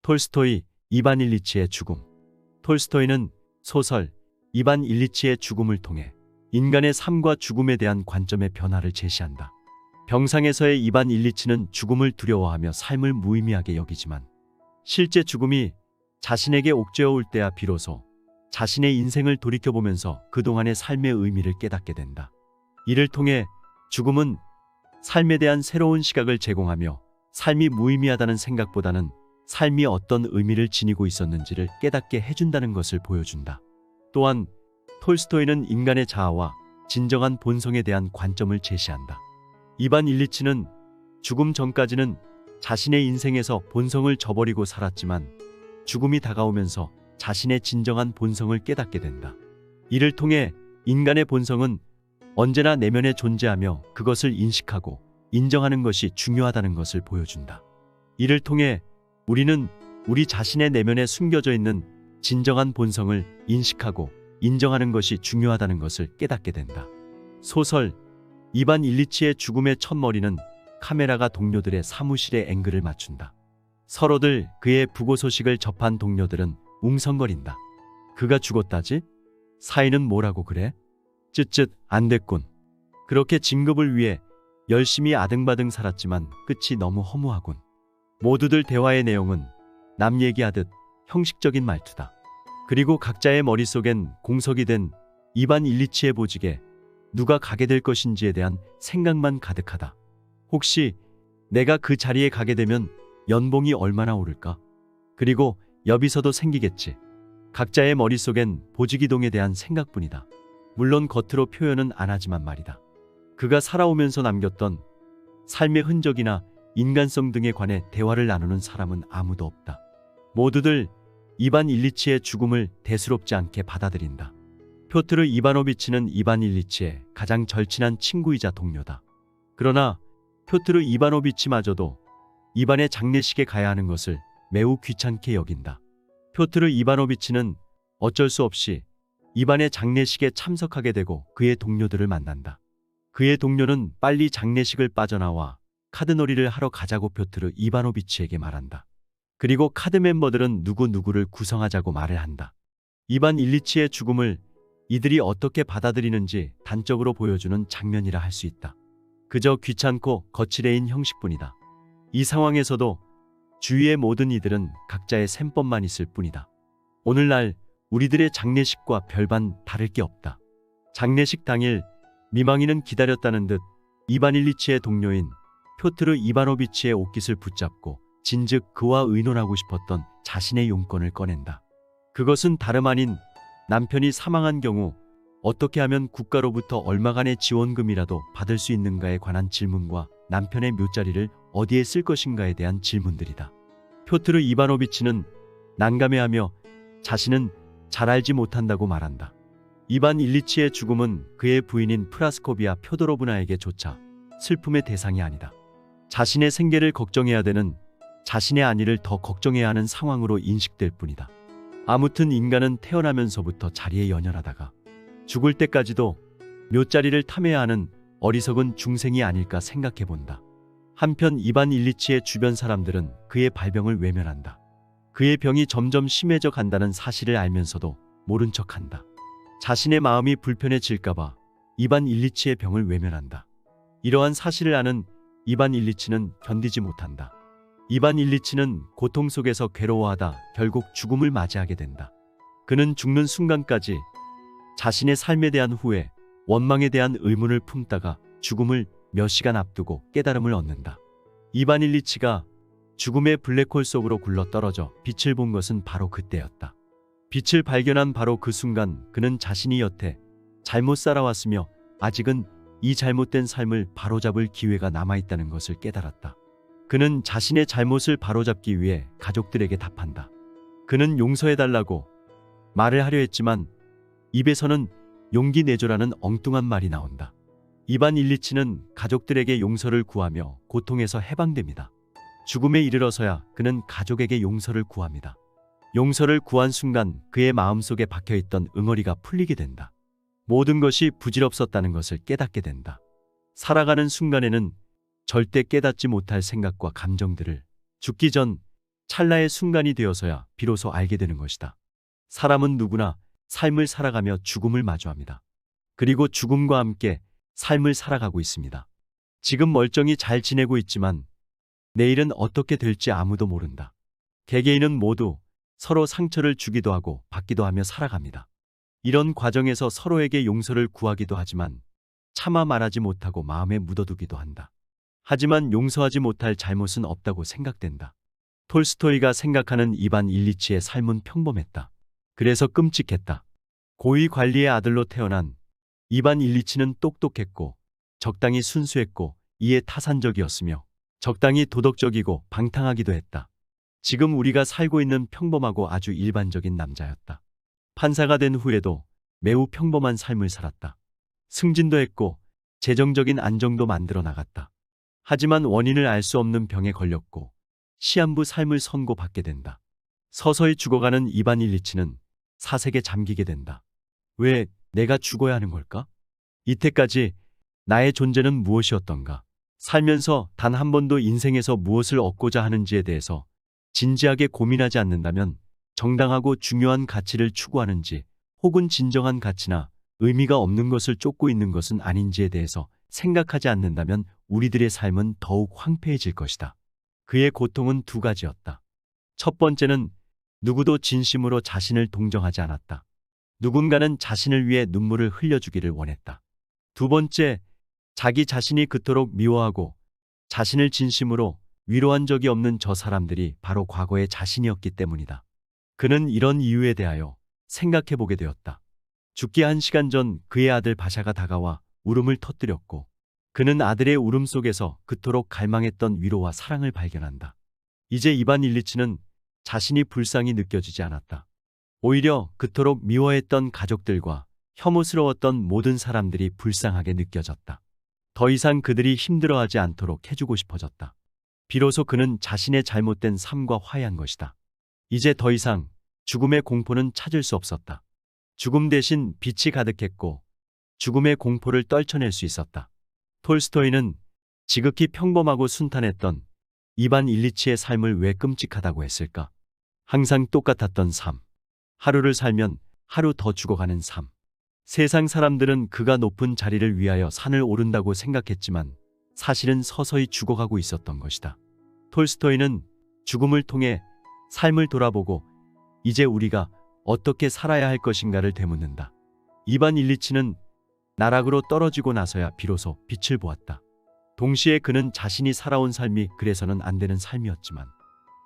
톨스토이, 이반 일리치의 죽음. 톨스토이는 소설 이반 일리치의 죽음을 통해 인간의 삶과 죽음에 대한 관점의 변화를 제시한다. 병상에서의 이반 일리치는 죽음을 두려워하며 삶을 무의미하게 여기지만 실제 죽음이 자신에게 옥죄어 올 때야 비로소 자신의 인생을 돌이켜보면서 그동안의 삶의 의미를 깨닫게 된다. 이를 통해 죽음은 삶에 대한 새로운 시각을 제공하며 삶이 무의미하다는 생각보다는 삶이 어떤 의미를 지니고 있었는지를 깨닫게 해준다는 것을 보여준다. 또한 톨스토이는 인간의 자아와 진정한 본성에 대한 관점을 제시한다. 이반 일리치는 죽음 전까지는 자신의 인생에서 본성을 저버리고 살았지만 죽음이 다가오면서 자신의 진정한 본성을 깨닫게 된다. 이를 통해 인간의 본성은 언제나 내면에 존재하며 그것을 인식하고 인정하는 것이 중요하다는 것을 보여준다. 이를 통해 우리는 우리 자신의 내면에 숨겨져 있는 진정한 본성을 인식하고 인정하는 것이 중요하다는 것을 깨닫게 된다. 소설 이반 일리치의 죽음의 첫머리는 카메라가 동료들의 사무실에 앵글을 맞춘다. 서로들 그의 부고 소식을 접한 동료들은 웅성거린다. 그가 죽었다지? 사인은 뭐라고 그래? 쯧쯧 안 됐군. 그렇게 진급을 위해 열심히 아등바등 살았지만 끝이 너무 허무하군. 모두들 대화의 내용은 남 얘기하듯 형식적인 말투다. 그리고 각자의 머릿속엔 공석이 된 이반 일리치의 보직에 누가 가게 될 것인지에 대한 생각만 가득하다. 혹시 내가 그 자리에 가게 되면 연봉이 얼마나 오를까? 그리고 여비서도 생기겠지. 각자의 머릿속엔 보직이동에 대한 생각뿐이다. 물론 겉으로 표현은 안 하지만 말이다. 그가 살아오면서 남겼던 삶의 흔적이나 인간성 등에 관해 대화를 나누는 사람은 아무도 없다. 모두들 이반 일리치의 죽음을 대수롭지 않게 받아들인다. 표트르 이바노비치는 이반 일리치의 가장 절친한 친구이자 동료다. 그러나 표트르 이바노비치마저도 이반의 장례식에 가야 하는 것을 매우 귀찮게 여긴다. 표트르 이바노비치는 어쩔 수 없이 이반의 장례식에 참석하게 되고 그의 동료들을 만난다. 그의 동료는 빨리 장례식을 빠져나와 카드놀이를 하러 가자고 표트르 이바노비치에게 말한다. 그리고 카드 멤버들은 누구누구를 구성하자고 말을 한다. 이반 일리치의 죽음을 이들이 어떻게 받아들이는지 단적으로 보여주는 장면이라 할 수 있다. 그저 귀찮고 거칠애인 형식뿐이다. 이 상황에서도 주위의 모든 이들은 각자의 셈법만 있을 뿐이다. 오늘날 우리들의 장례식과 별반 다를 게 없다. 장례식 당일 미망인은 기다렸다는 듯 이반 일리치의 동료인 표트르 이바노비치의 옷깃을 붙잡고 진즉 그와 의논하고 싶었던 자신의 용건을 꺼낸다. 그것은 다름 아닌 남편이 사망한 경우 어떻게 하면 국가로부터 얼마간의 지원금이라도 받을 수 있는가에 관한 질문과 남편의 묘자리를 어디에 쓸 것인가에 대한 질문들이다. 표트르 이바노비치는 난감해하며 자신은 잘 알지 못한다고 말한다. 이반 일리치의 죽음은 그의 부인인 프라스코비아 표도로브나에게조차 슬픔의 대상이 아니다. 자신의 생계를 걱정해야 되는 자신의 안위를 더 걱정해야 하는 상황으로 인식될 뿐이다. 아무튼 인간은 태어나면서부터 자리에 연연하다가 죽을 때까지도 묘자리를 탐해야 하는 어리석은 중생이 아닐까 생각해본다. 한편 이반 일리치의 주변 사람들은 그의 발병을 외면한다. 그의 병이 점점 심해져 간다는 사실을 알면서도 모른 척한다. 자신의 마음이 불편해질까봐 이반 일리치의 병을 외면한다. 이러한 사실을 아는 이반 일리치는 견디지 못한다. 이반 일리치는 고통 속에서 괴로워하다 결국 죽음을 맞이하게 된다. 그는 죽는 순간까지 자신의 삶에 대한 후회, 원망에 대한 의문을 품다가 죽음을 몇 시간 앞두고 깨달음을 얻는다. 이반 일리치가 죽음의 블랙홀 속으로 굴러떨어져 빛을 본 것은 바로 그때였다. 빛을 발견한 바로 그 순간 그는 자신이 여태 잘못 살아왔으며 아직은 이 잘못된 삶을 바로잡을 기회가 남아있다는 것을 깨달았다. 그는 자신의 잘못을 바로잡기 위해 가족들에게 답한다. 그는 용서해달라고 말을 하려 했지만 입에서는 용기 내줘라는 엉뚱한 말이 나온다. 이반 일리치는 가족들에게 용서를 구하며 고통에서 해방됩니다. 죽음에 이르러서야 그는 가족에게 용서를 구합니다. 용서를 구한 순간 그의 마음속에 박혀있던 응어리가 풀리게 된다. 모든 것이 부질없었다는 것을 깨닫게 된다. 살아가는 순간에는 절대 깨닫지 못할 생각과 감정들을 죽기 전 찰나의 순간이 되어서야 비로소 알게 되는 것이다. 사람은 누구나 삶을 살아가며 죽음을 마주합니다. 그리고 죽음과 함께 삶을 살아가고 있습니다. 지금 멀쩡히 잘 지내고 있지만 내일은 어떻게 될지 아무도 모른다. 개개인은 모두 서로 상처를 주기도 하고 받기도 하며 살아갑니다. 이런 과정에서 서로에게 용서를 구하기도 하지만 차마 말하지 못하고 마음에 묻어두기도 한다. 하지만 용서하지 못할 잘못은 없다고 생각된다. 톨스토이가 생각하는 이반 일리치의 삶은 평범했다. 그래서 끔찍했다. 고위 관리의 아들로 태어난 이반 일리치는 똑똑했고 적당히 순수했고 이에 타산적이었으며 적당히 도덕적이고 방탕하기도 했다. 지금 우리가 살고 있는 평범하고 아주 일반적인 남자였다. 판사가 된 후에도 매우 평범한 삶을 살았다. 승진도 했고 재정적인 안정도 만들어 나갔다. 하지만 원인을 알 수 없는 병에 걸렸고 시한부 삶을 선고받게 된다. 서서히 죽어가는 이반 일리치는 사색에 잠기게 된다. 왜 내가 죽어야 하는 걸까? 이때까지 나의 존재는 무엇이었던가? 살면서 단 한 번도 인생에서 무엇을 얻고자 하는지에 대해서 진지하게 고민하지 않는다면 정당하고 중요한 가치를 추구하는지 혹은 진정한 가치나 의미가 없는 것을 쫓고 있는 것은 아닌지에 대해서 생각하지 않는다면 우리들의 삶은 더욱 황폐해질 것이다. 그의 고통은 두 가지였다. 첫 번째는 누구도 진심으로 자신을 동정하지 않았다. 누군가는 자신을 위해 눈물을 흘려주기를 원했다. 두 번째, 자기 자신이 그토록 미워하고 자신을 진심으로 위로한 적이 없는 저 사람들이 바로 과거의 자신이었기 때문이다. 그는 이런 이유에 대하여 생각해 보게 되었다. 죽기 1시간 전 그의 아들 바샤가 다가와 울음을 터뜨렸고 그는 아들의 울음 속에서 그토록 갈망했던 위로와 사랑을 발견한다. 이제 이반 일리치는 자신이 불쌍히 느껴지지 않았다. 오히려 그토록 미워했던 가족들과 혐오스러웠던 모든 사람들이 불쌍하게 느껴졌다. 더 이상 그들이 힘들어하지 않도록 해주고 싶어졌다. 비로소 그는 자신의 잘못된 삶과 화해한 것이다. 이제 더 이상 죽음의 공포는 찾을 수 없었다. 죽음 대신 빛이 가득했고 죽음의 공포를 떨쳐낼 수 있었다. 톨스토이는 지극히 평범하고 순탄했던 이반 일리치의 삶을 왜 끔찍하다고 했을까? 항상 똑같았던 삶. 하루를 살면 하루 더 죽어가는 삶. 세상 사람들은 그가 높은 자리를 위하여 산을 오른다고 생각했지만 사실은 서서히 죽어가고 있었던 것이다. 톨스토이는 죽음을 통해 삶을 돌아보고 이제 우리가 어떻게 살아야 할 것인가를 되묻는다. 이반 일리치는 나락으로 떨어지고 나서야 비로소 빛을 보았다. 동시에 그는 자신이 살아온 삶이 그래서는 안 되는 삶이었지만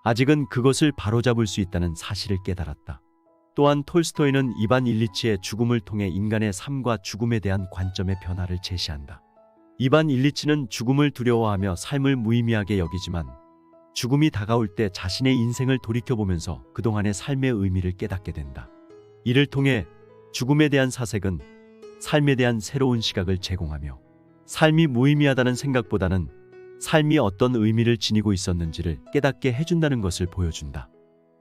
아직은 그것을 바로잡을 수 있다는 사실을 깨달았다. 또한 톨스토이는 이반 일리치의 죽음을 통해 인간의 삶과 죽음에 대한 관점의 변화를 제시한다. 이반 일리치는 죽음을 두려워하며 삶을 무의미하게 여기지만 죽음이 다가올 때 자신의 인생을 돌이켜보면서 그동안의 삶의 의미를 깨닫게 된다. 이를 통해 죽음에 대한 사색은 삶에 대한 새로운 시각을 제공하며 삶이 무의미하다는 생각보다는 삶이 어떤 의미를 지니고 있었는지를 깨닫게 해준다는 것을 보여준다.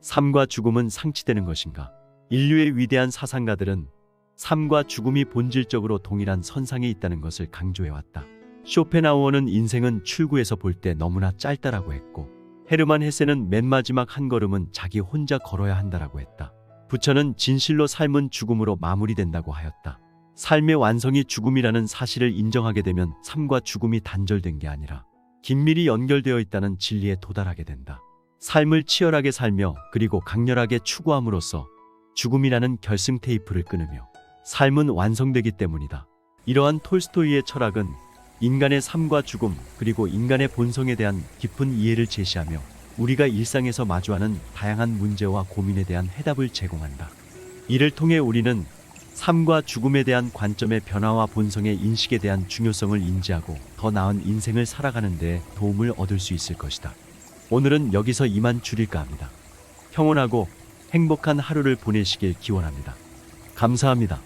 삶과 죽음은 상치되는 것인가? 인류의 위대한 사상가들은 삶과 죽음이 본질적으로 동일한 선상에 있다는 것을 강조해왔다. 쇼펜하우어는 인생은 출구에서 볼 때 너무나 짧다라고 했고 헤르만 헤세는 맨 마지막 한 걸음은 자기 혼자 걸어야 한다라고 했다. 부처는 진실로 삶은 죽음으로 마무리된다고 하였다. 삶의 완성이 죽음이라는 사실을 인정하게 되면 삶과 죽음이 단절된 게 아니라 긴밀히 연결되어 있다는 진리에 도달하게 된다. 삶을 치열하게 살며 그리고 강렬하게 추구함으로써 죽음이라는 결승 테이프를 끊으며 삶은 완성되기 때문이다. 이러한 톨스토이의 철학은 인간의 삶과 죽음 그리고 인간의 본성에 대한 깊은 이해를 제시하며 우리가 일상에서 마주하는 다양한 문제와 고민에 대한 해답을 제공한다. 이를 통해 우리는 삶과 죽음에 대한 관점의 변화와 본성의 인식에 대한 중요성을 인지하고 더 나은 인생을 살아가는 데 도움을 얻을 수 있을 것이다. 오늘은 여기서 이만 줄일까 합니다. 평온하고 행복한 하루를 보내시길 기원합니다. 감사합니다.